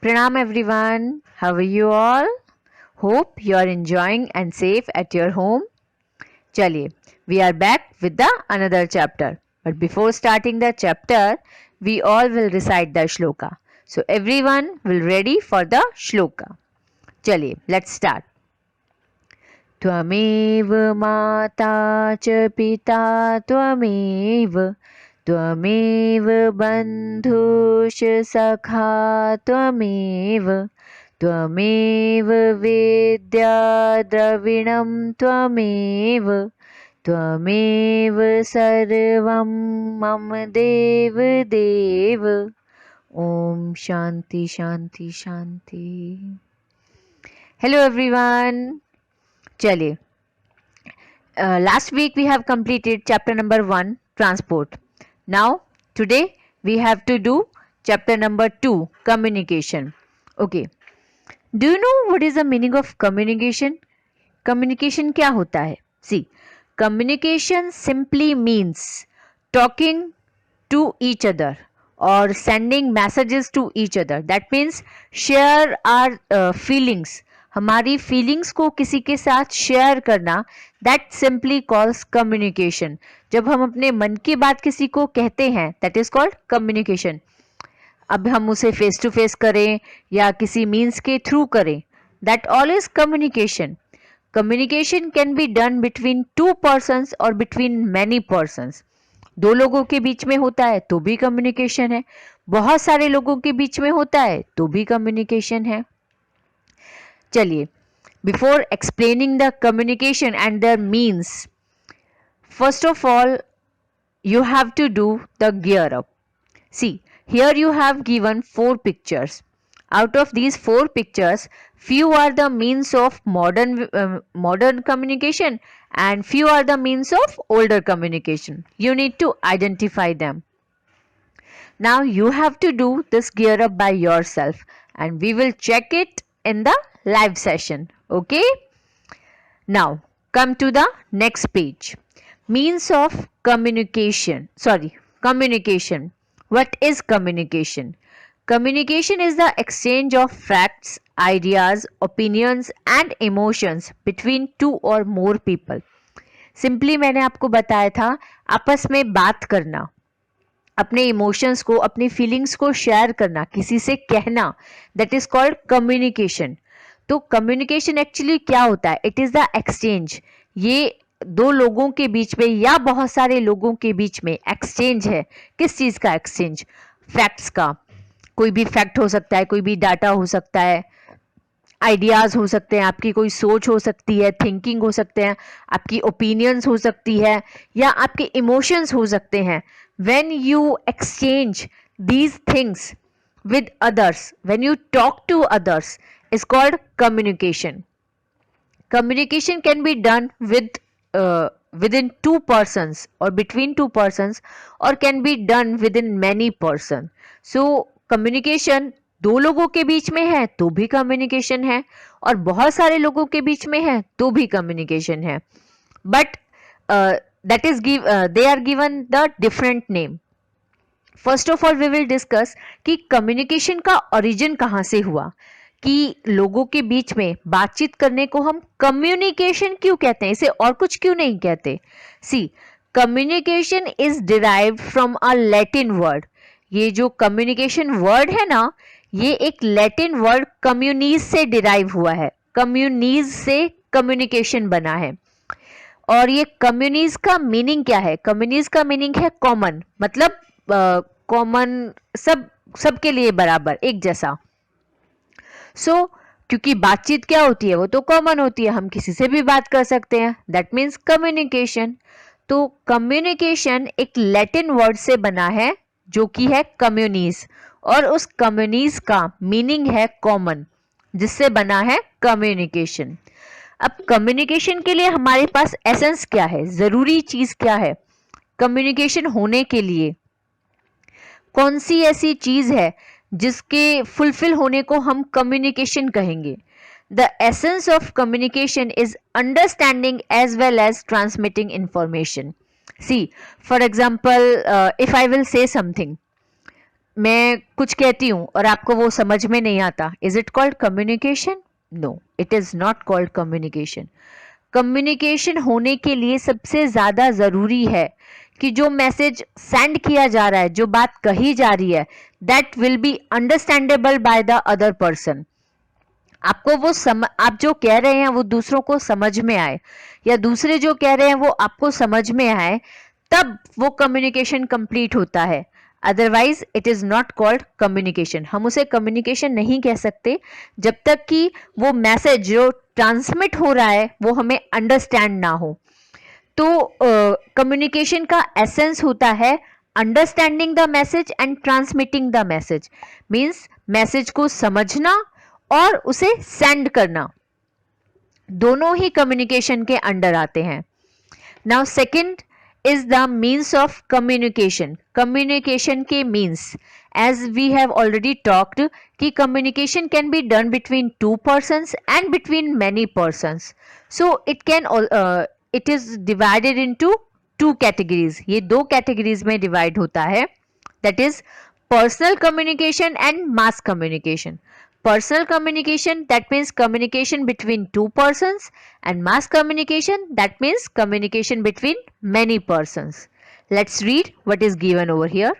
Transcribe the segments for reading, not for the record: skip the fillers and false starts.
Pranam everyone. How are you all? Hope you are enjoying and safe at your home. Chaliye, we are back with the another chapter. But before starting the chapter, we all will recite the shloka. So everyone will ready for the shloka. Chaliye, let's start. त्वमेव माता च पिता त्वमेव त्वमेव बन्धुश्च सखा त्वमेव त्वमेव वेद्या द्रविणं त्वमेव त्वमेव सर्वं मम देव देव. Om Shanti Shanti Shanti. Hello everyone. Chaliye. Last week we have completed chapter number 1, transport. Now today we have to do chapter number 2, communication. Okay. Do you know what is the meaning of communication? Communication क्या होता है? See, communication simply means talking to each other or sending messages to each other. That means share our feelings. हमारी feelings को किसी के साथ share करना, that simply calls communication. जब हम अपने मन की बात किसी को कहते हैं, दैट इज कॉल्ड कम्युनिकेशन. अब हम उसे फेस टू फेस करें या किसी मीन्स के थ्रू करें, that all is communication. Communication can be done between two persons और बिटवीन मैनी पर्सन्स. दो लोगों के बीच में होता है तो भी कम्युनिकेशन है, बहुत सारे लोगों के बीच में होता है तो भी कम्युनिकेशन है. चलिए, before explaining the communication and their means, first of all you have to do the gear up. See, here you have given 4 pictures. Out of these 4 pictures, few are the means of modern communication and few are the means of older communication. You need to identify them. Now you have to do this gear up by yourself and we will check it in the live session. Okay? Now come to the next page. Means of communication. Communication. What is communication? Communication is the exchange of facts, ideas, opinions and emotions between two or more people. Simply मैंने आपको बताया था, आपस में बात करना, अपने emotions को, अपनी फीलिंग्स को शेयर करना, किसी से कहना, दैट इज कॉल्ड कम्युनिकेशन. तो कम्युनिकेशन एक्चुअली क्या होता है? It is the exchange. ये दो लोगों के बीच में या बहुत सारे लोगों के बीच में एक्सचेंज है. किस चीज का एक्सचेंज? फैक्ट्स का. कोई भी फैक्ट हो सकता है, कोई भी डाटा हो सकता है, आइडियाज हो सकते हैं, आपकी कोई सोच हो सकती है, थिंकिंग हो सकते हैं, आपकी ओपिनियंस हो सकती है या आपके इमोशंस हो सकते हैं. When you exchange these things with others, when you talk to others, is called communication. Communication can be done within two persons or between two persons or can be done within many person. So communication दो लोगों के बीच में है तो भी communication है और बहुत सारे लोगों के बीच में है तो भी कम्युनिकेशन है. But that is they are given the different name. First of all we will discuss कि कम्युनिकेशन का ओरिजिन कहाँ से हुआ, कि लोगों के बीच में बातचीत करने को हम कम्युनिकेशन क्यों कहते हैं, इसे और कुछ क्यों नहीं कहते. See, communication is derived from a Latin word. ये जो कम्युनिकेशन वर्ड है ना, ये एक लैटिन वर्ड कम्युनीज से डिराइव हुआ है. कम्युनीज से कम्युनिकेशन बना है. और ये कम्युनीज का मीनिंग क्या है? कम्युनीज का मीनिंग है कॉमन, मतलब कॉमन, सबके लिए बराबर, एक जैसा. सो क्योंकि बातचीत क्या होती है, वो तो कॉमन होती है, हम किसी से भी बात कर सकते हैं, दैट मीन्स कम्युनिकेशन. तो कम्युनिकेशन एक लैटिन वर्ड से बना है जो कि है कम्युनीज, और उस कम्युनीज का मीनिंग है कॉमन, जिससे बना है कम्युनिकेशन. अब कम्युनिकेशन के लिए हमारे पास एसेंस क्या है, जरूरी चीज क्या है कम्युनिकेशन होने के लिए? कौन सी ऐसी चीज है जिसके फुलफिल होने को हम कम्युनिकेशन कहेंगे? The essence of communication is understanding as well as transmitting information. See, for example, if I will say something, मैं कुछ कहती हूँ और आपको वो समझ में नहीं आता, is it called communication? No, it is not called communication. Communication होने के लिए सबसे ज्यादा जरूरी है कि जो मैसेज सेंड किया जा रहा है, जो बात कही जा रही है, that will be understandable by the other person. आपको वो आप जो कह रहे हैं वो दूसरों को समझ में आए, या दूसरे जो कह रहे हैं वो आपको समझ में आए, तब वो कम्युनिकेशन कंप्लीट होता है। Otherwise it is not called communication. हम उसे कम्युनिकेशन नहीं कह सकते जब तक कि वो मैसेज जो ट्रांसमिट हो रहा है वो हमें अंडरस्टैंड ना हो। तो कम्युनिकेशन का एसेंस होता है understanding the message and transmitting the message. Means message को समझना और उसे सेंड करना, दोनों ही कम्युनिकेशन के अंडर आते हैं। Now second is the means of communication. Communication के means, as we have already talked, कि communication can be done between two persons and between many persons. So it is divided into two categories. ये दो categories में divide होता है, that is personal communication and mass communication. Personal communication, that means communication between two persons, and mass communication, that means communication between many persons. Let's read what is given over here.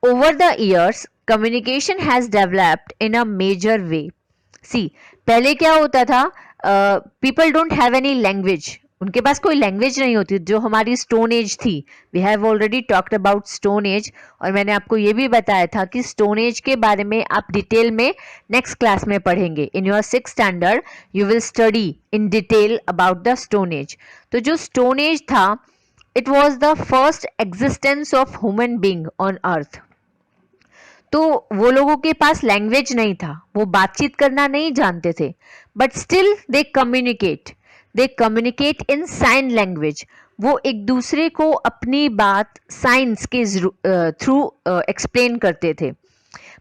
Over the years, communication has developed in a major way. See, पहले क्या होता था, people don't have any language. उनके पास कोई language नहीं होती, जो हमारी स्टोन एज थी। We have already talked about stone age, और मैंने आपको ये भी बताया था कि स्टोन एज के बारे में आप डिटेल में नेक्स्ट क्लास में पढ़ेंगे। In your 6th standard you will study in detail about the stone age. तो जो स्टोन एज था, it was the first existence of human being on earth. तो वो लोगों के पास लैंग्वेज नहीं था, वो बातचीत करना नहीं जानते थे, but still they communicate in sign language. वो एक दूसरे को अपनी बात साइंस के थ्रू एक्सप्लेन करते थे।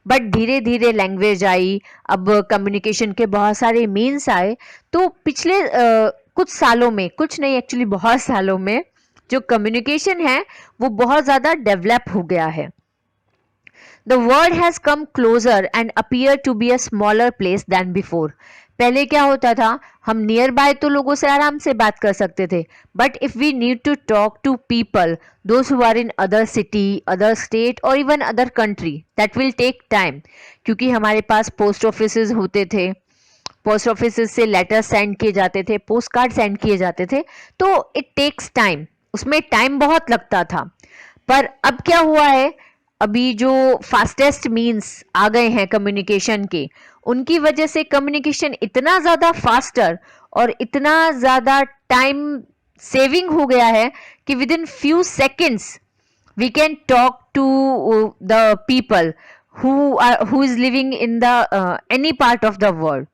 बट धीरे धीरे लैंग्वेज आई, अब कम्युनिकेशन के बहुत सारे मीन्स आए। तो पिछले कुछ सालों में, कुछ नहीं एक्चुअली बहुत सालों में, जो कम्युनिकेशन है वो बहुत ज़्यादा डेवलप हो गया है। The world has come closer and appear to be a smaller place than before. पहले क्या होता था, हम नियर बाय तो लोगों से आराम से बात कर सकते थे, but if we need to talk to people those who are in other city, other state और even other country, that will take time. क्योंकि हमारे पास पोस्ट ऑफिसेज होते थे, पोस्ट ऑफिस से लेटर सेंड किए जाते थे, पोस्ट कार्ड सेंड किए जाते थे, तो इट टेक्स टाइम, उसमें टाइम बहुत लगता था। पर अब क्या हुआ है, अभी जो फास्टेस्ट मीन्स आ गए हैं कम्युनिकेशन के, उनकी वजह से कम्युनिकेशन इतना ज़्यादा फास्टर और इतना ज़्यादा टाइम सेविंग हो गया है कि within few seconds we can talk to the people who is living in the any part of the world.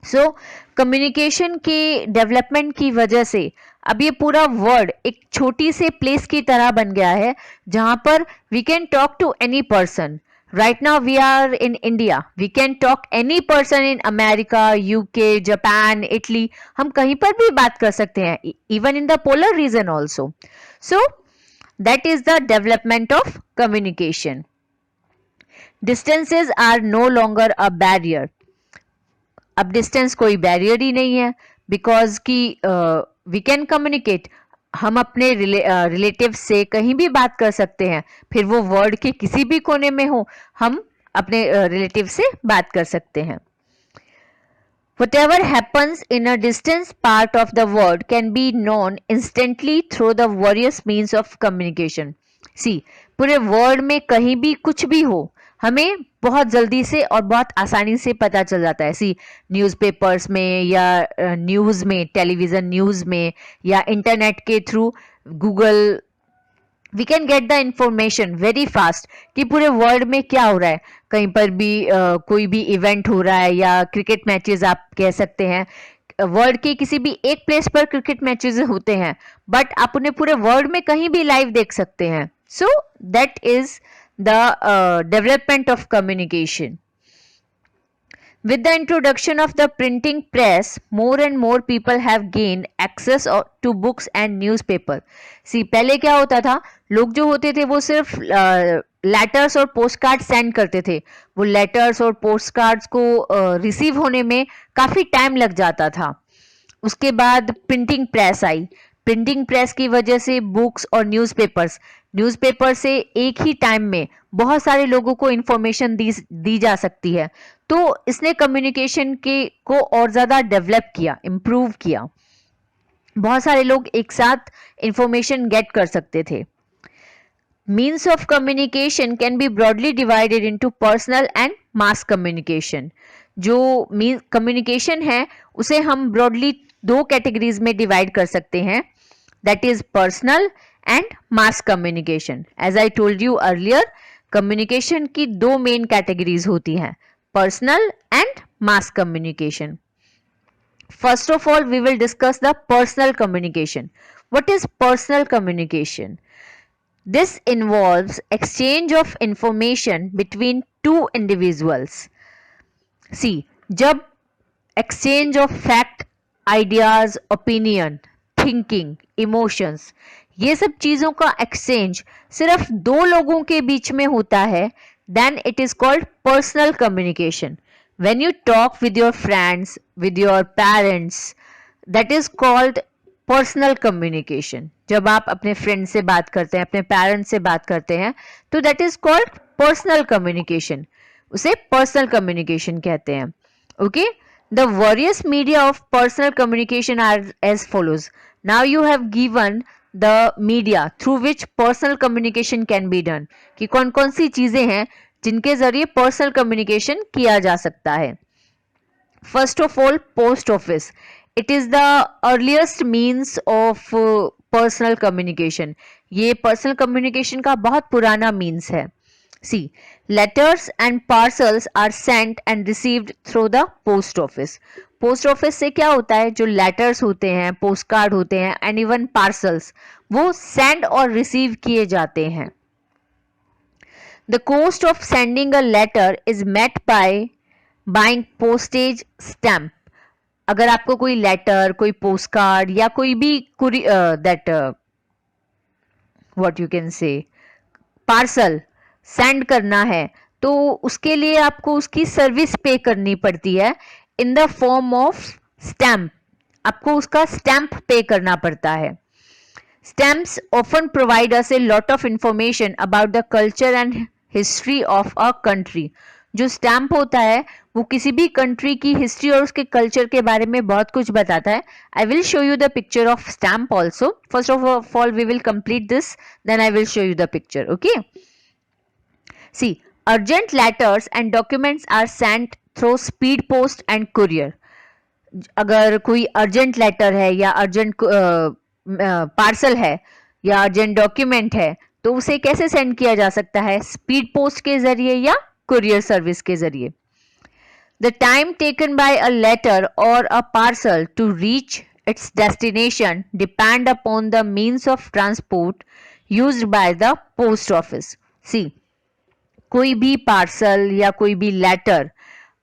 So communication के डेवलपमेंट की वजह से अब ये पूरा वर्ल्ड एक छोटी से प्लेस की तरह बन गया है, जहां पर we can talk to any person. Right now we are in India, we can talk any person in America, UK, Japan, Italy, हम कहीं पर भी बात कर सकते हैं, even in the polar region also. So that is the development of communication. Distances are no longer a barrier. अब distance कोई बैरियर ही नहीं है, बिकॉज कि वी कैन कम्युनिकेट, हम अपने रिलेटिव से कहीं भी बात कर सकते हैं, फिर वो वर्ल्ड के किसी भी कोने में हो, हम अपने रिलेटिव से बात कर सकते हैं। Whatever happens in a distant part of the world can be known instantly through the various means of communication. See, पूरे वर्ल्ड में कहीं भी कुछ भी हो, हमें बहुत जल्दी से और बहुत आसानी से पता चल जाता है। सी, न्यूज़पेपर्स में या न्यूज़ में, टेलीविज़न न्यूज़ में, या इंटरनेट के through, Google, we can get the information very fast कि पूरे वर्ल्ड में क्या हो रहा है। कहीं पर भी कोई भी इवेंट हो रहा है, या क्रिकेट मैचेस आप कह सकते हैं, वर्ल्ड के किसी भी एक प्लेस पर क्रिकेट मैचेस होते हैं, बट आप उन्हें पूरे वर्ल्ड में कहीं भी लाइव देख सकते हैं। सो that is the development of communication. With the introduction of the printing press, more and more people have gained access to books and newspaper. See, पहले क्या होता था, लोग जो होते थे वो सिर्फ लेटर्स और पोस्ट कार्ड सेंड करते थे. वो लेटर्स और पोस्ट कार्ड्स को रिसीव होने में काफ़ी टाइम लग जाता था. उसके बाद प्रिंटिंग प्रेस आई. प्रिंटिंग प्रेस की वजह से बुक्स और न्यूज़पेपर से एक ही टाइम में बहुत सारे लोगों को इंफॉर्मेशन दी जा सकती है. तो इसने कम्युनिकेशन के को और ज़्यादा डेवलप किया, इम्प्रूव किया. बहुत सारे लोग एक साथ इंफॉर्मेशन गेट कर सकते थे. Means of communication can B broadly divided into personal and mass communication. जो कम्युनिकेशन है उसे हम ब्रॉडली दो कैटेगरीज में डिवाइड कर सकते हैं. That is personal and mass communication. As I told you earlier, communication की दो मेन कैटेगरीज होती हैं, personal and mass communication. First of all, we will discuss the personal communication. What is personal communication? This involves exchange of information between two individuals. See, जब exchange of fact, ideas, opinion, thinking, emotions, ये सब चीज़ों का exchange सिर्फ दो लोगों के बीच में होता है, then it is called personal communication. When you talk with your friends, with your parents, that is called personal communication. जब आप अपने फ्रेंड से बात करते हैं, अपने पेरेंट्स से बात करते हैं, तो that is called personal communication. उसे personal communication कहते हैं. Okay? The various media of personal communication are as follows. Now you have given the media through which personal communication can be done. कि कौन कौन सी चीजें हैं जिनके जरिए पर्सनल कम्युनिकेशन किया जा सकता है. First of all, post office. It is the earliest means of personal communication. ये पर्सनल कम्युनिकेशन का बहुत पुराना मीन्स है. See, letters and parcels are sent and received through the post office. Post office से क्या होता है, जो लेटर्स होते हैं, पोस्ट कार्ड होते हैं एंड इवन पार्सल्स, वो सेंड और रिसीव किए जाते हैं. The cost of sending a letter is met by buying postage stamp. अगर आपको कोई लेटर, कोई पोस्ट कार्ड या कोई भी what you can say parcel send करना है, तो उसके लिए आपको उसकी सर्विस पे करनी पड़ती है in the form of stamp. आपको उसका स्टैम्प पे करना पड़ता है. Stamps often provide us a lot of information about the culture and history of a country. जो स्टैम्प होता है वो किसी भी कंट्री की हिस्ट्री और उसके कल्चर के बारे में बहुत कुछ बताता है. I will show you the picture of stamp also. First of all we will complete this, then I will show you the picture. Okay, see, urgent letters and documents are sent through speed post and courier. अगर कोई urgent letter है या urgent parcel है या urgent document है, तो उसे कैसे सेंड किया जा सकता है, स्पीड पोस्ट के जरिए या कुरियर सर्विस के जरिए. The time taken by a letter और a parcel to reach its destination depend upon the means of transport used by the post office. See, कोई भी पार्सल या कोई भी लेटर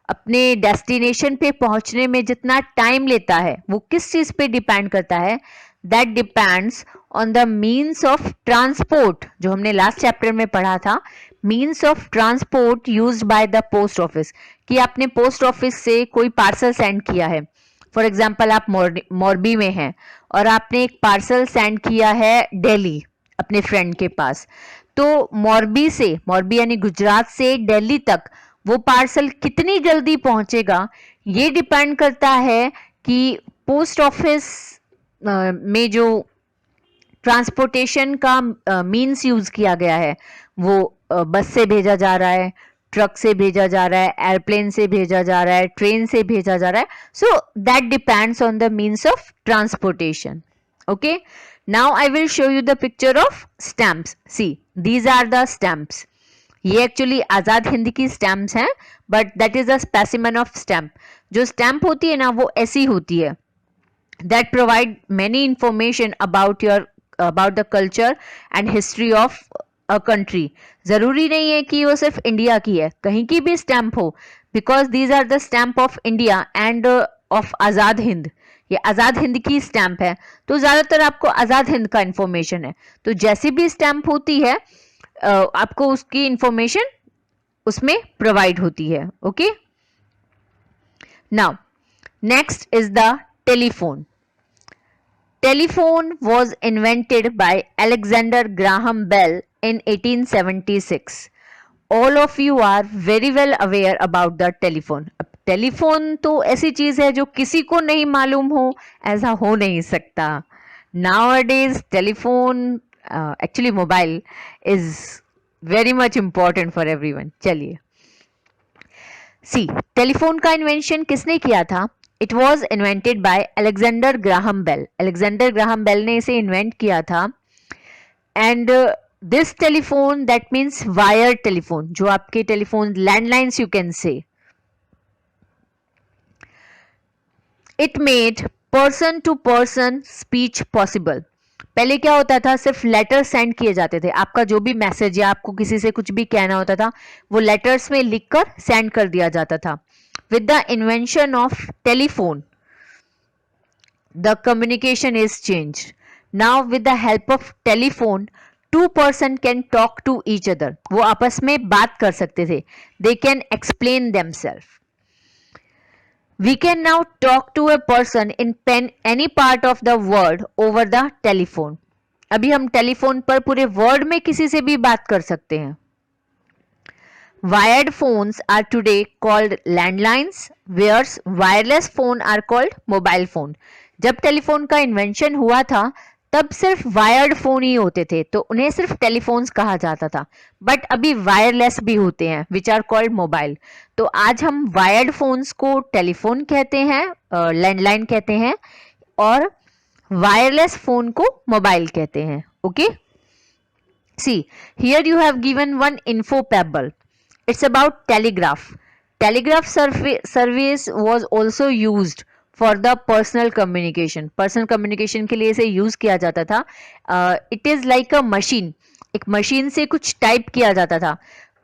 अपने डेस्टिनेशन पे पहुंचने में जितना टाइम लेता है वो किस चीज पे डिपेंड करता है. That depends on the means of transport, जो हमने लास्ट चैप्टर में पढ़ा था, means of transport used by the post office. कि आपने पोस्ट ऑफिस से कोई पार्सल सेंड किया है. फॉर एग्जाम्पल, आप मोरबी में हैं और आपने एक पार्सल सेंड किया है दिल्ली अपने फ्रेंड के पास. तो मोरबी यानी गुजरात से दिल्ली तक वो पार्सल कितनी जल्दी पहुंचेगा, ये डिपेंड करता है कि पोस्ट ऑफिस में जो ट्रांसपोर्टेशन का मीन्स यूज किया गया है, वो बस से भेजा जा रहा है, ट्रक से भेजा जा रहा है, एयरप्लेन से भेजा जा रहा है, ट्रेन से भेजा जा रहा है. So that depends on the means of transportation. Okay, now I will show you the picture of stamps. See, these are the stamps. ये एक्चुअली आजाद हिंद की स्टैम्प्स हैं, but that is a specimen of stamp. जो stamp होती है ना, वो ऐसी होती है, that provide many information about the culture and history of a country, जरूरी नहीं है कि वो सिर्फ इंडिया की है, कहीं की भी स्टैंप हो, because these are the stamp of India and of Azad Hind. ये आजाद हिंद की स्टैंप है, तो ज्यादातर आपको आजाद हिंद का इंफॉर्मेशन है। तो जैसी भी स्टैंप होती है आपको उसकी इंफॉर्मेशन उसमें प्रोवाइड होती है। Okay, now next is the telephone. Telephone was invented by Alexander Graham Bell in 1876. All of you are very well aware about the telephone. अब टेलीफोन तो ऐसी चीज है जो किसी को नहीं मालूम हो, ऐसा हो नहीं सकता। Nowadays telephone, actually mobile is very much important for everyone. चलिए, सी टेलीफोन का इन्वेंशन किसने किया था? It was invented by Alexander Graham Bell. Alexander Graham Bell ने इसे इन्वेंट किया था। And this telephone, that means wire telephone, जो आपके telephone landlines you can say, it made person to person speech possible. पहले क्या होता था, सिर्फ लेटर सेंड किए जाते थे। आपका जो भी मैसेज या आपको किसी से कुछ भी कहना होता था वो लेटर्स में लिखकर सेंड कर दिया जाता था। With the invention of telephone the communication is changed. Now with the help of telephone two person can talk to each other. वो आपस में बात कर सकते थे। They can explain themself. We can now talk to a person in any part of the world over the telephone. अभी हम telephone पर पूरे वर्ल्ड में किसी से भी बात कर सकते हैं। Wired phones are today called landlines, whereas wireless phone are called mobile phone. जब टेलीफोन का इन्वेंशन हुआ था तब सिर्फ वायर्ड फोन ही होते थे, तो उन्हें सिर्फ टेलीफोन्स कहा जाता था। बट अभी वायरलेस भी होते हैं, विच आर कॉल्ड मोबाइल। तो आज हम वायर्ड फोन्स को टेलीफोन कहते हैं, लैंडलाइन कहते हैं, और वायरलेस फोन को मोबाइल कहते हैं। Okay, see here you have given one info pebble. It's about telegraph. Telegraph service was also used for the personal communication. Personal communication के लिए इसे यूज किया जाता था। It is like a machine, एक मशीन से कुछ टाइप किया जाता था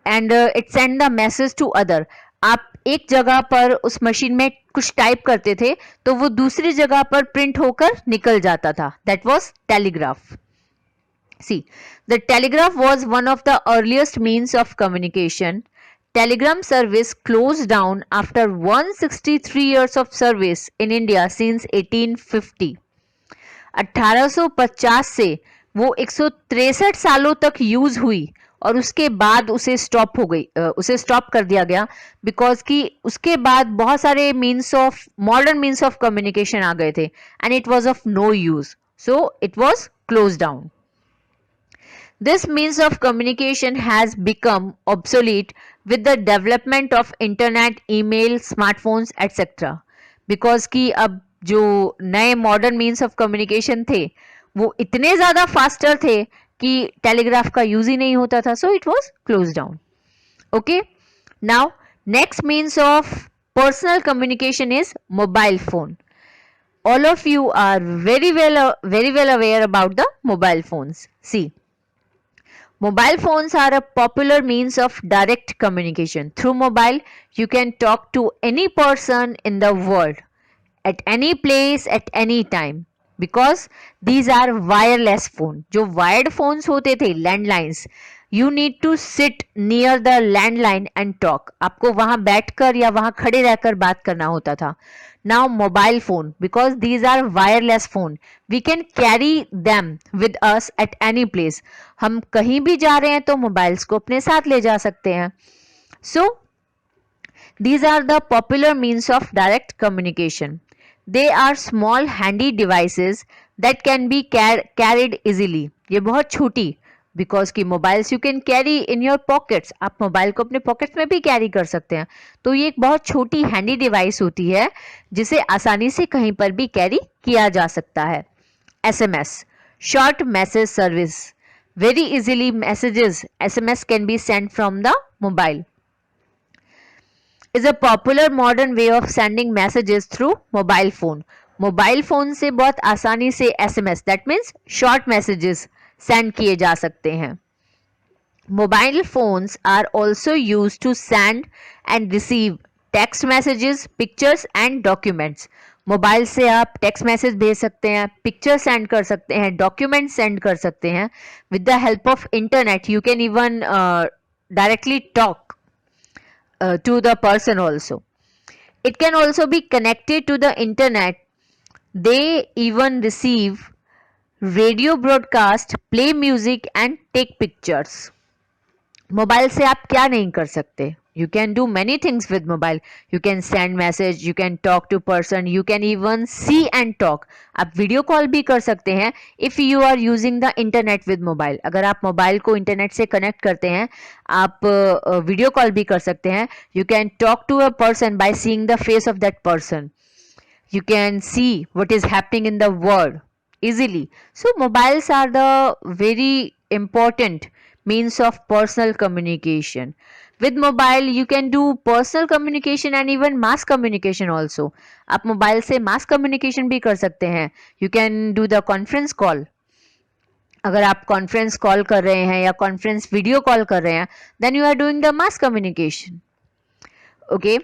and it send the message to other. आप एक जगह पर उस मशीन में कुछ टाइप करते थे तो वो दूसरी जगह पर प्रिंट होकर निकल जाता था। That was telegraph. See the telegraph was one of the earliest means of communication. Telegram service closed down after 163 years of service in India since 1850. 1850 से वो 163 सालों तक यूज हुई और उसके बाद उसे स्टॉप हो गई, उसे स्टॉप कर दिया गया बिकॉज कि उसके बाद बहुत सारे means of modern means of communication आ गए थे and it was of no use, so it was close down. This means of communication has become obsolete with the development of internet, email, smartphones, etc. Because कि अब जो नए modern means of communication थे वो इतने ज़्यादा faster थे कि telegraph का use ही नहीं होता था, so it was closed down. Okay, now next means of personal communication is mobile phone. All of you are very well aware about the mobile phones. See, mobile phones are a popular means of direct communication. Through mobile, you can talk to any person in the world, at any place, at any time. Because these are wireless phone. जो wired phones होते थे, landlines, you need to sit near the landline and talk. आपको वहां बैठकर या वहां खड़े रहकर बात करना होता था. Now mobile phone, because these are wireless phone, we can carry them with us at any place. हम कहीं भी जा रहे हैं तो मोबाइल्स को अपने साथ ले जा सकते हैं. So these are the popular means of direct communication. They are small handy devices that can be carried easily. ये बहुत छोटी, बिकॉज की mobiles you can carry in your pockets, आप मोबाइल को अपने पॉकेट्स में भी कैरी कर सकते हैं. तो ये एक बहुत छोटी हैंडी डिवाइस होती है जिसे आसानी से कहीं पर भी कैरी किया जा सकता है. SMS, short message service. Very easily messages SMS can be send from the mobile. Is a popular modern way of sending messages through mobile phone. Mobile phone से बहुत आसानी से SMS, that means short messages send किए जा सकते हैं. Mobile phones are also used to send and receive text messages, pictures and documents. Mobile से आप टेक्स्ट मैसेज भेज सकते हैं, पिक्चर सेंड कर सकते हैं, डॉक्यूमेंट सेंड कर सकते हैं. With the help of internet you can even directly talk to the person also. It can also be connected to the internet. They even receive radio broadcast, play music and take pictures. Mobile से आप क्या नहीं कर सकते? You can do many things with mobile. You can send message, you can talk to person, you can even see and talk. आप video call भी कर सकते हैं if you are using the internet with mobile. अगर आप mobile को internet से connect करते हैं, आप वीडियो कॉल भी कर सकते हैं. You can talk to a person by seeing the face of that person. You can see what is happening in the world easily. So mobiles are the very important means of personal communication. With mobile you can do personal communication and even mass communication also. आप mobile से mass communication भी कर सकते हैं. You can do the conference call. अगर आप conference call कर रहे हैं या कॉन्फ्रेंस वीडियो कॉल कर रहे हैं, then you are doing the mass communication. Okay.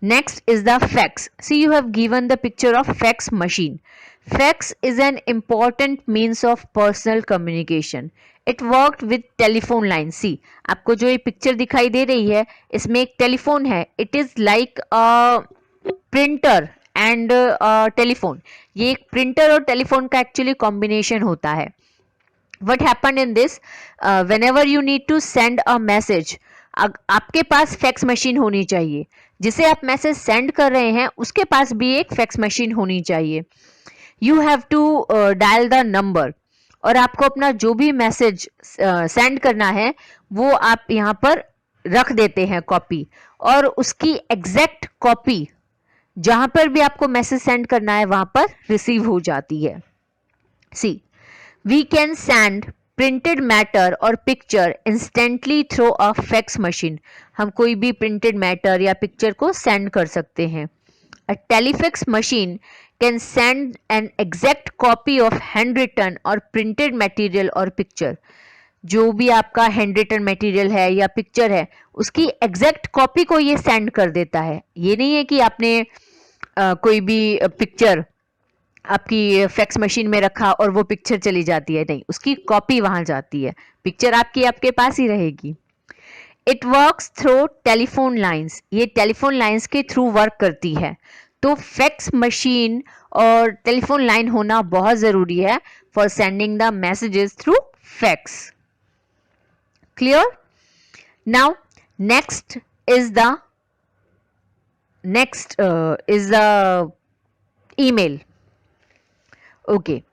Next is the fax. See, you have given the picture of fax machine. Fax is an important means of personal communication. It worked with telephone line. See, आपको जो ये picture दिखाई दे रही है, इसमें एक telephone है. It is like a printer and a telephone. ये एक प्रिंटर और टेलीफोन का एक्चुअली कॉम्बिनेशन होता है. What happened in this? Whenever you need to send a message, आपके पास फैक्स मशीन होनी चाहिए. जिसे आप मैसेज सेंड कर रहे हैं उसके पास भी एक फैक्स मशीन होनी चाहिए. You have to dial the number और आपको अपना जो भी मैसेज सेंड करना है वो आप यहाँ पर रख देते हैं कॉपी, और उसकी एग्जैक्ट कॉपी जहां पर भी आपको मैसेज सेंड करना है वहां पर रिसीव हो जाती है. See, we can send printed matter और picture instantly through a fax machine. हम कोई भी प्रिंटेड मैटर या पिक्चर को सेंड कर सकते हैं. A telefax machine can send an exact copy of handwritten और प्रिंटेड मटेरियल और पिक्चर. जो भी आपका हैंड रिटन मटेरियल है या पिक्चर है उसकी एग्जैक्ट कॉपी को ये सेंड कर देता है. ये नहीं है कि आपने कोई भी पिक्चर आपकी फैक्स मशीन में रखा और वो पिक्चर चली जाती है. नहीं, उसकी कॉपी वहां जाती है, पिक्चर आपकी आपके पास ही रहेगी. It works through telephone lines. ये टेलीफोन लाइंस के थ्रू वर्क करती है. तो फैक्स मशीन और टेलीफोन लाइन होना बहुत जरूरी है for sending the messages through fax. Clear? Now next is the email. Okay,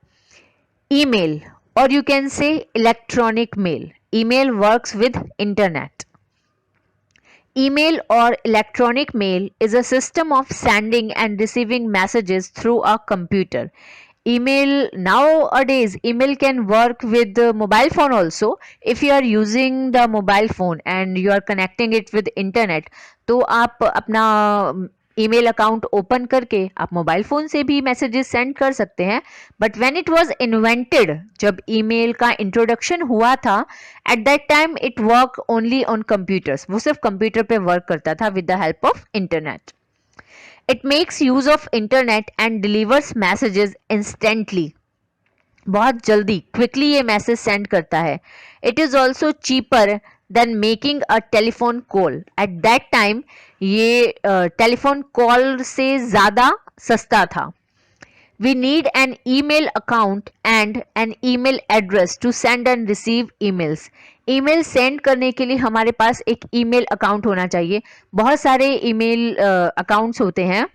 email, or you can say electronic mail. Email works with internet. Email or electronic mail is a system of sending and receiving messages through a computer. Email, nowadays email can work with the mobile phone also. If you are using the mobile phone and you are connecting it with internet, तो आप अपना email account open करके आप mobile phone से भी messages send कर सकते हैं. But when it was invented, जब ईमेल का इंट्रोडक्शन हुआ था, at that time it work only on computers. वो सिर्फ कंप्यूटर पे वर्क करता था with the help of internet. It makes use of internet and delivers messages instantly. बहुत जल्दी क्विकली ये मैसेज सेंड करता है. It is also cheaper than making a telephone call. At that time ये telephone call से ज़्यादा सस्ता था. We need an email account and an email address to send and receive emails. Email send करने के लिए हमारे पास एक ईमेल अकाउंट होना चाहिए. बहुत सारे ईमेल अकाउंट्स होते हैं,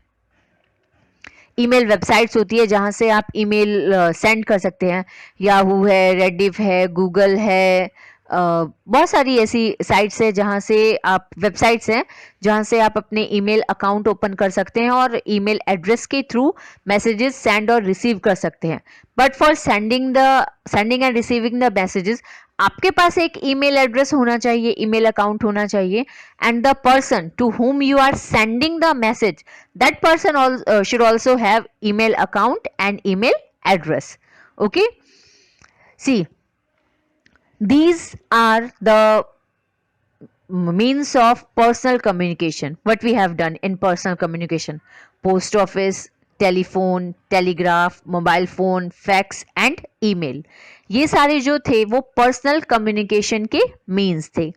ईमेल वेबसाइट्स होती है जहाँ से आप ईमेल सेंड कर सकते हैं. याहू है, रेडिफ है, गूगल है, बहुत सारी ऐसी साइट्स है जहाँ से आप, वेबसाइट्स हैं जहाँ से आप अपने ईमेल अकाउंट ओपन कर सकते हैं और ईमेल एड्रेस के थ्रू मैसेजेस सेंड और रिसीव कर सकते हैं. But for sending end receiving the messages आपके पास एक ईमेल एड्रेस होना चाहिए, ईमेल अकाउंट होना चाहिए, and the person to whom you are sending the message, that person should also have email account and email address. Okay, see, these are the means of personal communication. What we have done in personal communication: post office, telephone, telegraph, mobile phone, fax and email, ये सारे जो थे वो personal communication के means थे.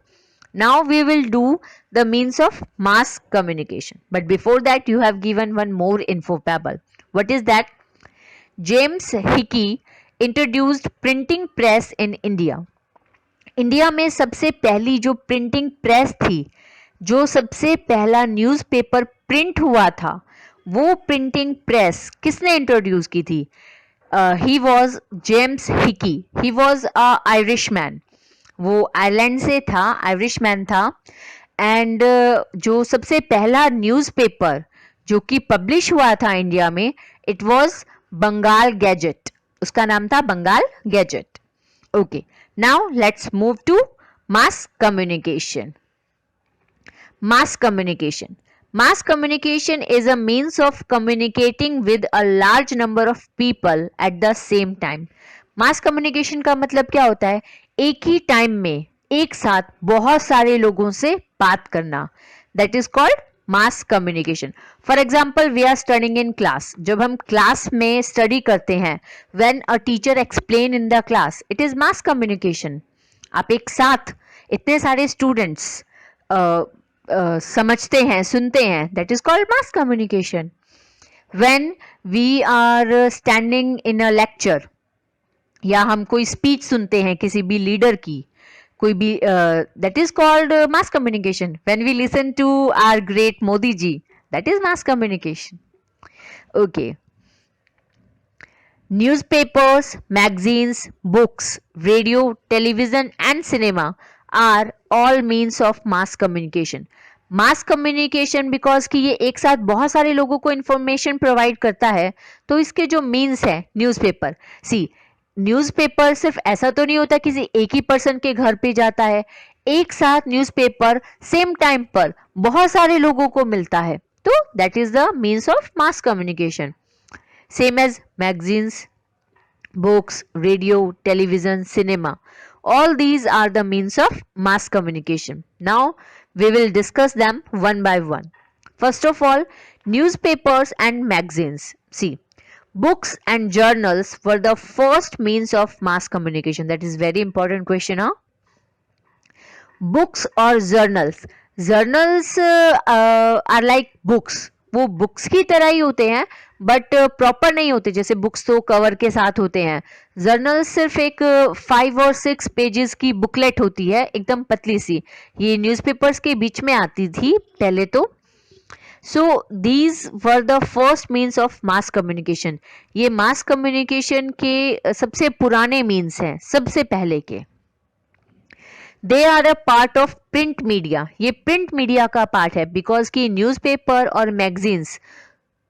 Now we will do the means of mass communication. But before that, you have given one more info pebble. What is that? James Hickey introduced printing press in India. India में सबसे पहली जो printing press थी, जो सबसे पहला newspaper print हुआ था, वो प्रिंटिंग प्रेस किसने इंट्रोड्यूस की थी? He was James Hicky. He was a Irish man. वो आयरलैंड से था, आयरिश मैन था. एंड जो सबसे पहला न्यूज़पेपर जो कि पब्लिश हुआ था इंडिया में, इट वॉज बंगाल गैजेट. उसका नाम था Bengal gazette. Okay, now let's move to mass communication. Mass communication. Mass communication is a means of communicating with a large number of people at the same time. Mass communication का मतलब क्या होता है? एक ही time में एक साथ बहुत सारे लोगों से बात करना. That is called mass communication. For example, we are studying in class. जब हम क्लास में स्टडी करते हैं, when a teacher explain in the class, it is mass communication. आप एक साथ इतने सारे स्टूडेंट्स समझते हैं, सुनते हैं, that is called mass communication. When we are standing in a lecture, या हम कोई स्पीच सुनते हैं किसी भी लीडर की, कोई भी, that is called mass communication. When we listen to our great Modi ji, that is mass communication. Okay. Newspapers, magazines, books, radio, television and cinema are all means of mass communication. Mass communication because कि ये एक साथ बहुत सारे लोगों को information provide करता है, तो इसके जो मीन्स है, न्यूज़पेपर. सी, न्यूज़पेपर सिर्फ ऐसा तो नहीं होता किसी एक ही पर्सन के घर पे जाता है. एक साथ न्यूज़पेपर सेम टाइम पर बहुत सारे लोगों को मिलता है, तो that is the means of mass communication. Same as magazines, books, radio, television, cinema. All these are the means of mass communication. Now we will discuss them one by one. First of all, newspapers and magazines. See, books and journals were the first means of mass communication. That is very important question, huh? Books or journals. Journals are like books. वो books की तरह ही होते हैं but proper नहीं होते. जैसे books तो cover के साथ होते हैं, जर्नल सिर्फ एक 5 और 6 पेजेस की बुकलेट होती है, एकदम पतली सी. ये न्यूज़पेपर्स के बीच में आती थी पहले तो. So these were the first means of mass communication. ये मास कम्युनिकेशन के सबसे पुराने मीन्स हैं, सबसे पहले के. They are a part of print media. ये प्रिंट मीडिया का पार्ट है बिकॉज कि न्यूज़पेपर और मैगजीन्स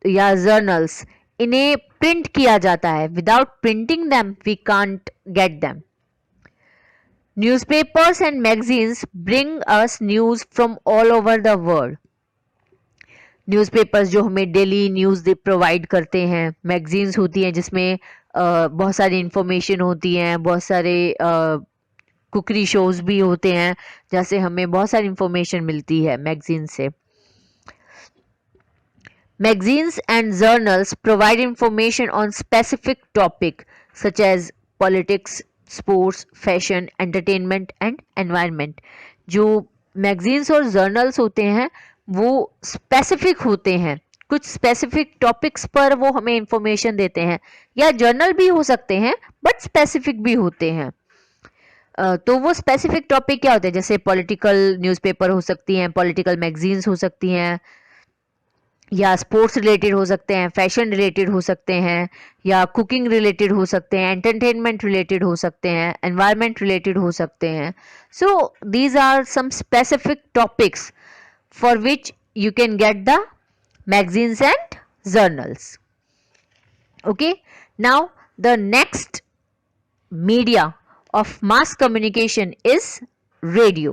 या जर्नल्स, इन्हें प्रिंट किया जाता है. Without printing them we can't get them. Newspapers and magazines bring us news from all over the world. Newspapers जो हमें डेली न्यूज़ प्रोवाइड करते हैं, मैगजीन्स होती हैं जिसमें बहुत सारी इंफॉर्मेशन होती हैं, बहुत सारे कुकरी शोज भी होते हैं जैसे हमें बहुत सारी इंफॉर्मेशन मिलती है मैगजीन से. Magazines and journals provide information on specific topic such as politics, sports, fashion, entertainment and environment. जो मैगजीन्स और जर्नल्स होते हैं वो स्पेसिफिक होते हैं, कुछ स्पेसिफिक टॉपिक्स पर वो हमें इंफॉर्मेशन देते हैं, या जर्नल भी हो सकते हैं बट स्पेसिफिक भी होते हैं. तो वो स्पेसिफिक टॉपिक क्या होते हैं? जैसे पॉलिटिकल न्यूज़पेपर हो सकती हैं, पॉलिटिकल मैगजीन्स हो सकती हैं, या स्पोर्ट्स रिलेटेड हो सकते हैं, फैशन रिलेटेड हो सकते हैं, या कुकिंग रिलेटेड हो सकते हैं, एंटरटेनमेंट रिलेटेड हो सकते हैं, एनवायरनमेंट रिलेटेड हो सकते हैं. So these are some specific topics for which you can get the magazines and journals. Okay, now the next media of mass communication is radio.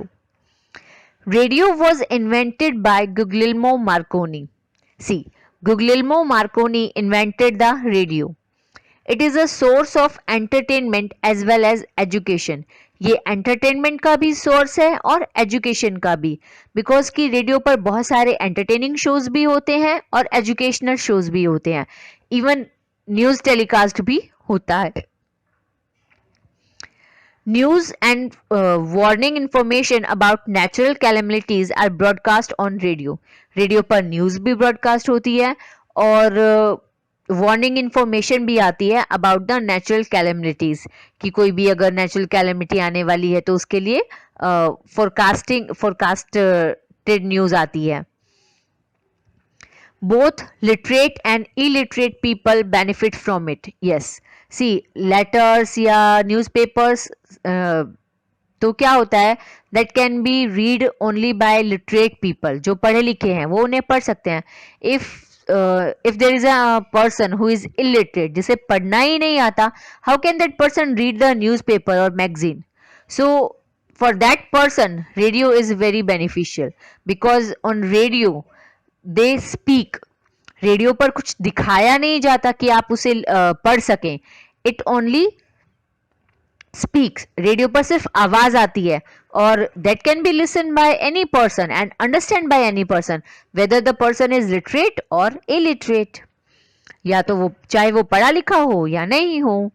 Radio was invented by Guglielmo Marconi. See, Guglielmo Marconi invented the radio. It is a source of entertainment as well as education. ये entertainment का भी source है और education का भी, because कि radio पर बहुत सारे एंटरटेनिंग शोज भी होते हैं और एजुकेशनल शोज भी होते हैं, इवन न्यूज टेलीकास्ट भी होता है. News and warning information about natural calamities are broadcast on radio. Radio पर न्यूज़ भी ब्रॉडकास्ट होती है और वार्निंग इंफॉर्मेशन भी आती है अबाउट द नेचुरल कैलेमिटीज, कि कोई भी अगर नेचुरल कैलेमिटी आने वाली है तो उसके लिए फोरकास्टेड न्यूज़ आती है. Both literate and illiterate people benefit from it. Yes. See, letters या newspapers तो क्या होता है, that can be read only by literate people. जो पढ़े लिखे हैं वो उन्हें पढ़ सकते हैं. If there is a person who is illiterate, जिसे पढ़ना ही नहीं आता, how can that person read the newspaper or magazine? So for that person, radio is very beneficial because on radio they speak. Radio पर कुछ दिखाया नहीं जाता कि आप उसे पढ़ सकें. It only speaks. रेडियो पर सिर्फ आवाज आती है और that can be listen by any person and understand by any person, whether the person is literate और इलिटरेट, या तो वो चाहे वो पढ़ा लिखा हो या नहीं हो.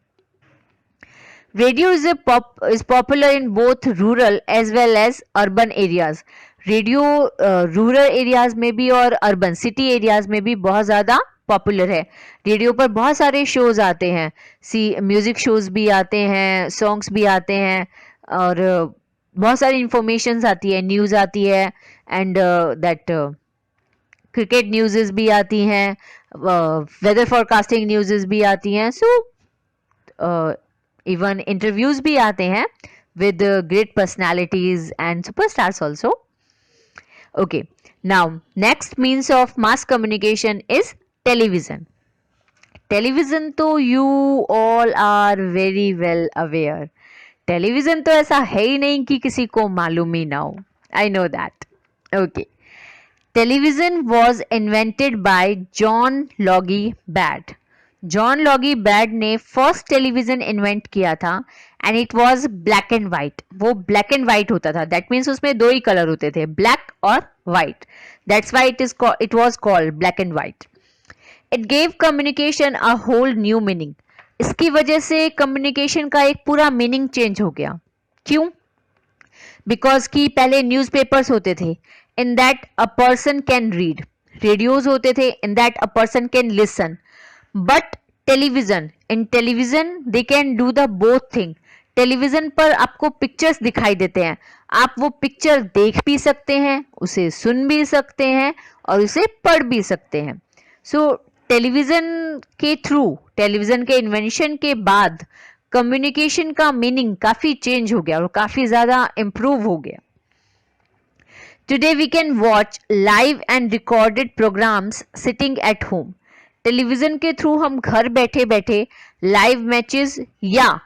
Radio is popular in both rural as well as urban areas. Radio rural areas में भी और अर्बन सिटी एरियाज में भी बहुत ज़्यादा पॉपुलर है. रेडियो पर बहुत सारे शोज आते हैं, म्यूजिक शोज भी आते हैं, सॉन्ग्स भी आते हैं और बहुत सारी इंफॉर्मेशंस आती है, न्यूज़ आती है एंड दैट क्रिकेट न्यूज़ भी आती हैं, वेदर फॉरकास्टिंग न्यूज़ भी आती हैं. सो इवन इंटरव्यूज भी आते हैं with great personalities and superstars also. Okay, now next means of mass communication is television. Television तो you all are very well aware. Television तो ऐसा है ही नहीं कि किसी को मालूम ही ना हो. I know that. Okay. Television was invented by John Logie Baird. John Loggy bad ने फर्स्ट टेलीविजन इन्वेंट किया था and it was black and white. वो ब्लैक एंड वाइट होता था, दैट मीन्स उसमें दो ही कलर होते थे, ब्लैक और white. That's why it was called black and white. It gave communication a whole new meaning. इसकी वजह से कम्युनिकेशन का एक पूरा मीनिंग चेंज हो गया. क्यों? बिकॉज कि पहले न्यूज़पेपर्स होते थे, in that a person can read. Radios होते थे, in that a person can listen. But television, in television they can do the both thing. Television पर आपको पिक्चर्स दिखाई देते हैं, आप वो पिक्चर देख भी सकते हैं, उसे सुन भी सकते हैं और उसे पढ़ भी सकते हैं. सो टेलीविजन के थ्रू, टेलीविजन के इन्वेंशन के बाद कम्युनिकेशन का मीनिंग काफी चेंज हो गया और काफी ज्यादा इम्प्रूव हो गया. Today we can watch live and recorded programs sitting at home. Television के थ्रू हम घर बैठे बैठे लाइव मैचेस या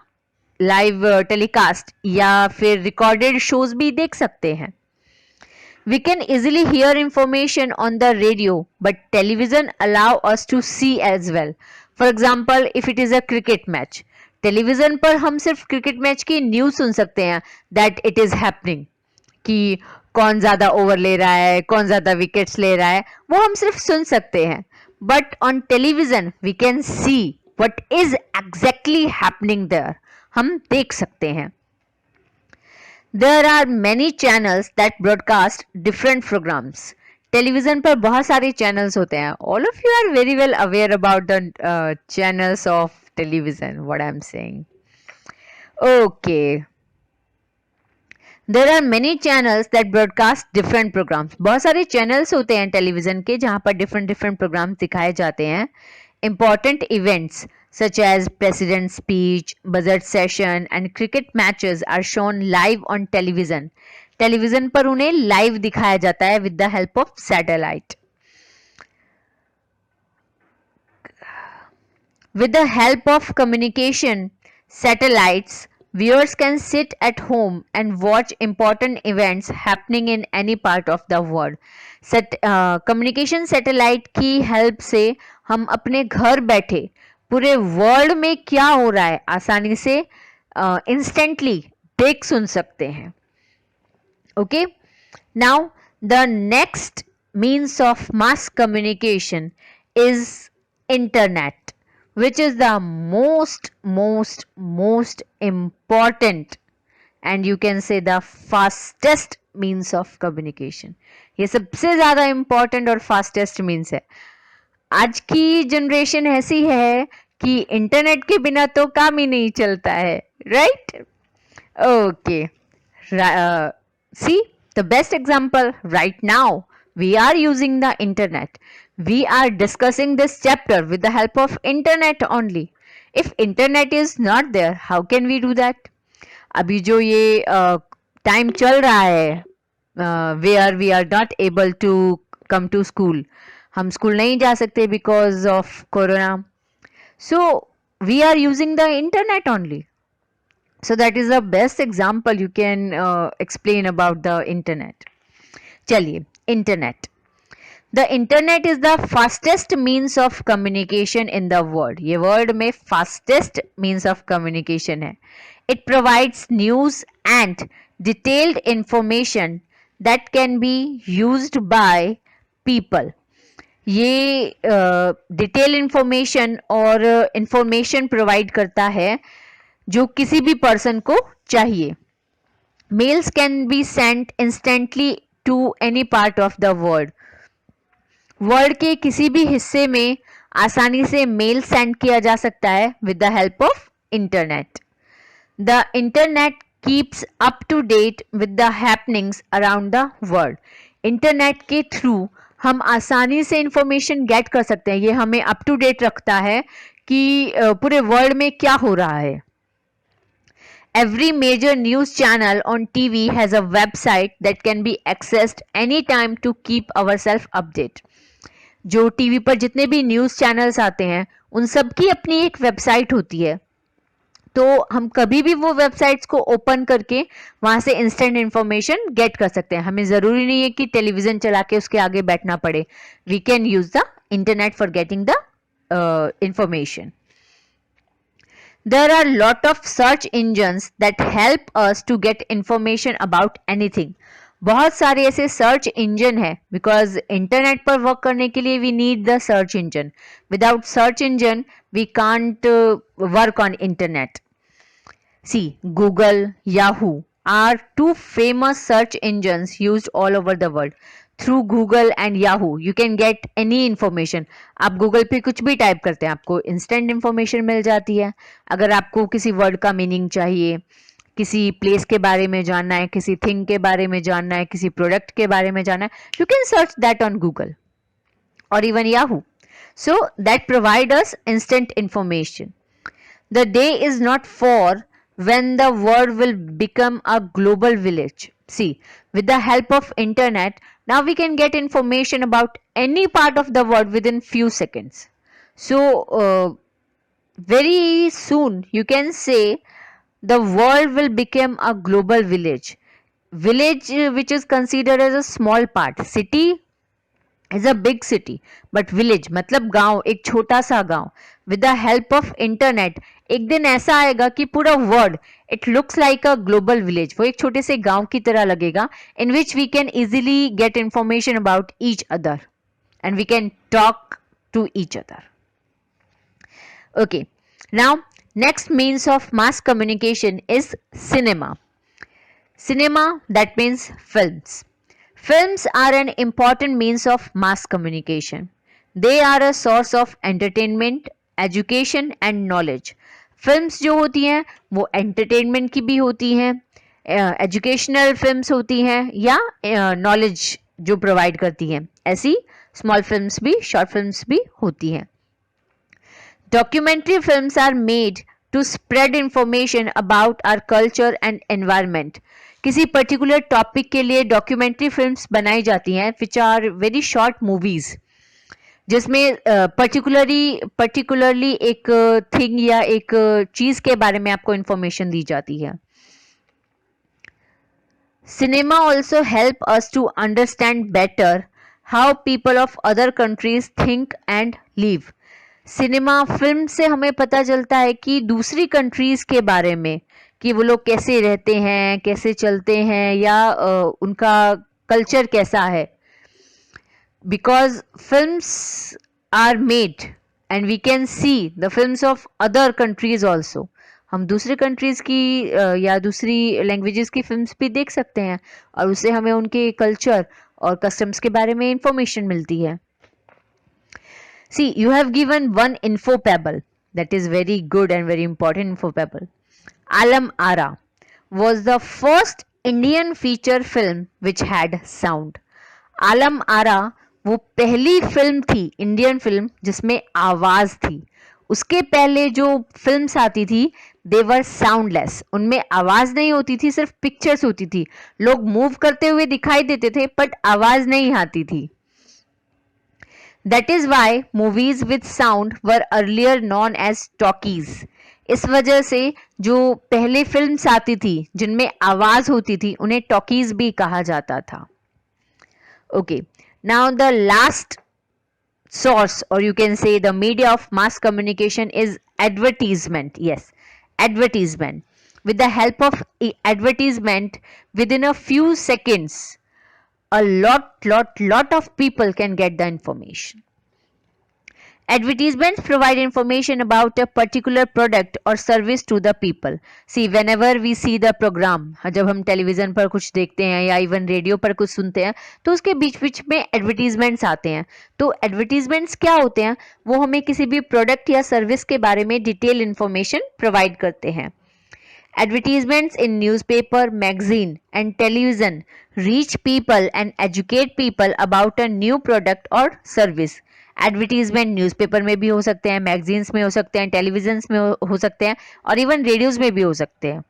लाइव टेलीकास्ट या फिर रिकॉर्डेड शोज भी देख सकते हैं. We can easily hear information on the radio but television allow us to see as well. For example, if it is a cricket match, television पर हम सिर्फ क्रिकेट मैच की न्यूज सुन सकते हैं, दैट इट इज हैपनिंग, कि कौन ज्यादा ओवर ले रहा है, कौन ज्यादा विकेट्स ले रहा है, वो हम सिर्फ सुन सकते हैं. But on television we can see what is exactly happening there. हम देख सकते हैं. There are many channels that broadcast different programs. Television पर बहुत सारे चैनल्स होते हैं. All of you are very well aware about the channels of television, what I am saying. Okay. There are many channels that broadcast different programs. बहुत सारे channels होते हैं television के जहाँ पर different programs दिखाए जाते हैं. Important events such as president's speech, budget session and cricket matches are shown live on television. Television पर उन्हें लाइव दिखाया जाता है with the help of satellite. With the help of communication satellites, viewers can sit at home and watch important events happening in any part of the world. Communication satellite की help से हम अपने घर बैठे पूरे वर्ल्ड में क्या हो रहा है आसानी से इंस्टेंटली देख सुन सकते हैं. Okay, now the next means of mass communication is internet, which is the most important, and you can say the fastest means of communication. ये सबसे ज़्यादा important और fastest means है. आज की जनरेशन ऐसी है कि इंटरनेट के बिना तो काम ही नहीं चलता है, right? Okay, see the best example right now, we are using the internet. We are discussing this chapter with the help of internet only. If internet is not there, how can we do that? अभी जो ये time चल रहा है where we are not able to come to school, हम school नहीं जा सकते because of corona, so we are using the internet only. So that is the best example you can explain about the internet. चलिए, internet. The internet is the fastest means of communication in the world. ये word में fastest means of communication है. It provides news and detailed information that can be used by people. ये detail information और information provide करता है जो किसी भी पर्सन को चाहिए. Mails can be sent instantly to any part of the world. World के किसी भी हिस्से में आसानी से मेल सेंड किया जा सकता है with the help of internet. The internet keeps up to date with the happenings around the world. Internet के थ्रू हम आसानी से इंफॉर्मेशन गेट कर सकते हैं. ये हमें अप टू डेट रखता है कि पूरे वर्ल्ड में क्या हो रहा है. Every major news channel on TV has a website that can be accessed anytime to keep ourselves updated. जो टीवी पर जितने भी न्यूज़ चैनल्स आते हैं उन सब की अपनी एक वेबसाइट होती है, तो हम कभी भी वो वेबसाइट्स को ओपन करके वहाँ से इंस्टेंट इंफॉर्मेशन गेट कर सकते हैं. हमें ज़रूरी नहीं है कि टेलीविज़न चला के उसके आगे बैठना पड़े. We can use the internet for getting the information. There are lot of search engines that help us to get information about anything. बहुत सारे ऐसे सर्च इंजन है बिकॉज इंटरनेट पर वर्क करने के लिए we need the search engine. Without search engine we can't work on internet. See Google, Yahoo are two famous search engines used all over the world. Through Google and Yahoo you can get any information. आप Google पे कुछ भी type करते हैं आपको instant information मिल जाती है. अगर आपको किसी वर्ड का मीनिंग चाहिए, किसी प्लेस के बारे में जानना है, किसी थिंग के बारे में जानना है, किसी प्रोडक्ट के बारे में जानना है, you can search that on Google और even Yahoo. So that provide us instant information. The day is not far when the world will become a global village. See, with the help of internet, now we can get information about any part of the world within few seconds. So very soon you can say the world will become a global village. Village which is considered as a small part. City is a big city, but village मतलब गांव, एक छोटा सा गांव. With the help of internet एक दिन ऐसा आएगा कि पूरा world it looks like a global village. वो एक छोटे से गांव की तरह लगेगा in which we can easily get information about each other and we can talk to each other. Okay, now next means of mass communication is cinema. Cinema, that means films. Films are an important means of mass communication. They are a source of entertainment, education and knowledge. Films जो होती हैं वो entertainment की भी होती हैं, educational films होती हैं या नॉलेज जो प्रोवाइड करती हैं. ऐसी स्मॉल फिल्म्स भी, शॉर्ट फिल्म्स भी होती हैं. Documentary films are made to spread information about our culture and environment. किसी पर्टिकुलर टॉपिक के लिए डॉक्यूमेंट्री फिल्म्स बनाई जाती हैं which are very short movies, जिसमें पर्टिकुलरली एक थिंग या एक चीज के बारे में आपको इंफॉर्मेशन दी जाती है. Cinema also help us to understand better how people of other countries think and live. Cinema film से हमें पता चलता है कि दूसरी कंट्रीज के बारे में कि वो लोग कैसे रहते हैं, कैसे चलते हैं, या उनका कल्चर कैसा है. Because films are made and we can see the films of other countries also. हम दूसरे कंट्रीज की या दूसरी लैंग्वेजेस की फिल्म्स भी देख सकते हैं और उससे हमें उनके कल्चर और कस्टम्स के बारे में इंफॉर्मेशन मिलती है. See, you have given one infopebble that is very good and very important infopebble. Alam Ara was the first Indian feature film which had sound. Alam Ara वो पहली फिल्म थी, इंडियन फिल्म, जिसमें आवाज थी. उसके पहले जो फिल्म्स आती थी दे वर साउंडलेस, उनमें आवाज नहीं होती थी, सिर्फ पिक्चर्स होती थी, लोग मूव करते हुए दिखाई देते थे बट आवाज नहीं आती थी. That is why movies with sound were earlier known as talkies. इस वजह से जो पहले फिल्म्स आती थी जिनमें आवाज होती थी उन्हें टॉकीज भी कहा जाता था. Okay, now the last source, or you can say the media of mass communication, is advertisement. Yes, advertisement. With the help of advertisement, within a few seconds, a lot of people can get the information. Advertisements provide information about a particular product or service to the people. See, whenever we see the program, जब हम television पर कुछ देखते हैं या even radio पर कुछ सुनते हैं तो उसके बीच बीच में एडवर्टीजमेंट्स आते हैं. तो एडवर्टीजमेंट्स क्या होते हैं? वो हमें किसी भी प्रोडक्ट या सर्विस के बारे में डिटेल इंफॉर्मेशन प्रोवाइड करते हैं. Advertisements in newspaper, magazine and television reach people and educate people about a new product or service. Advertisement newspaper में भी हो सकते हैं, मैगजीन्स में हो सकते हैं, टेलीविजन में हो सकते हैं और इवन रेडियोज में भी हो सकते हैं.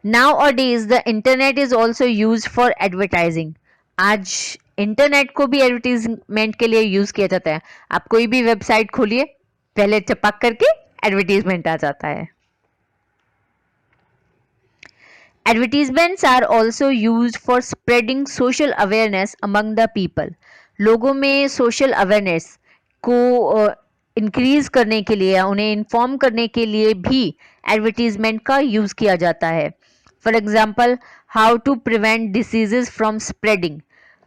Nowadays the internet is also used for advertising. आज इंटरनेट को भी एडवर्टीजमेंट के लिए यूज किया जाता है. आप कोई भी वेबसाइट खोलिए, पहले चपक करके एडवर्टीजमेंट आ जाता है. Advertisements are also used for spreading social awareness among the people. लोगों में सोशल अवेयरनेस को इंक्रीज करने के लिए या उन्हें इन्फॉर्म करने के लिए भी एडवर्टीजमेंट का यूज किया जाता है. For example, how to prevent diseases from spreading,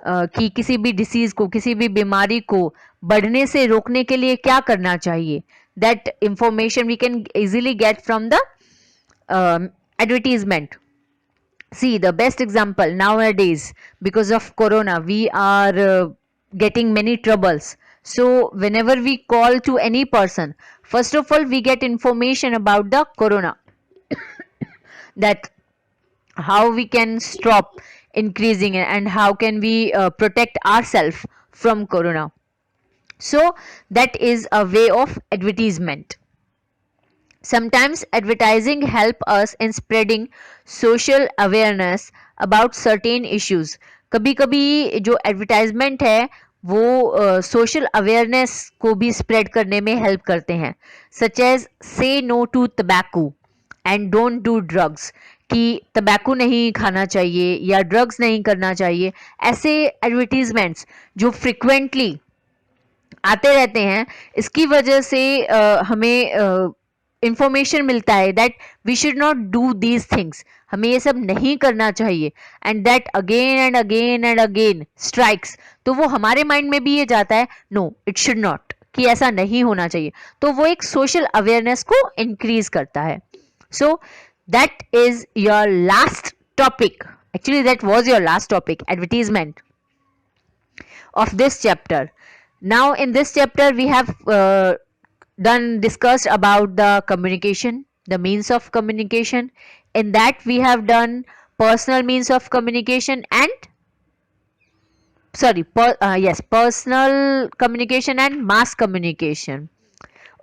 कि किसी भी डिसीज को, किसी भी बीमारी को बढ़ने से रोकने के लिए क्या करना चाहिए. That information we can easily get from the advertisement. See, the best example nowadays, because of corona we are getting many troubles. So whenever we call to any person, first of all we get information about the corona, that how we can stop increasing and how can we protect ourselves from corona. So that is a way of advertisement. Sometimes advertising help us in spreading social awareness about certain issues. कभी कभी जो advertisement है वो social awareness को भी spread करने में help करते हैं. Such as say no to tobacco and don't do drugs, कि तंबाकू नहीं खाना चाहिए या ड्रग्स नहीं करना चाहिए. ऐसे एडवर्टीजमेंट्स जो फ्रिक्वेंटली आते रहते हैं, इसकी वजह से हमें इंफॉर्मेशन मिलता है that we should not do these things, हमें ये सब नहीं करना चाहिए. And that again and again and again strikes, तो वो हमारे माइंड में भी ये जाता है नो इट शुड नॉट, कि ऐसा नहीं होना चाहिए. तो वो एक सोशल अवेयरनेस को इंक्रीज करता है. So that is your last topic, actually that was your last topic, advertisement of this chapter. Now in this chapter we have discussed about the communication, the means of communication. In that we have done personal means of communication and personal communication and mass communication.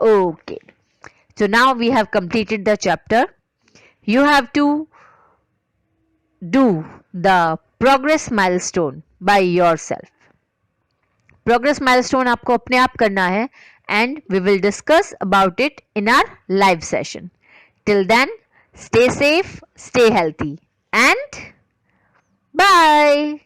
Okay, so now we have completed the chapter. You have to do the progress milestone by yourself. Progress milestone आपको अपने आप करना है and we will discuss about it in our live session. Till then, stay safe, stay healthy and bye.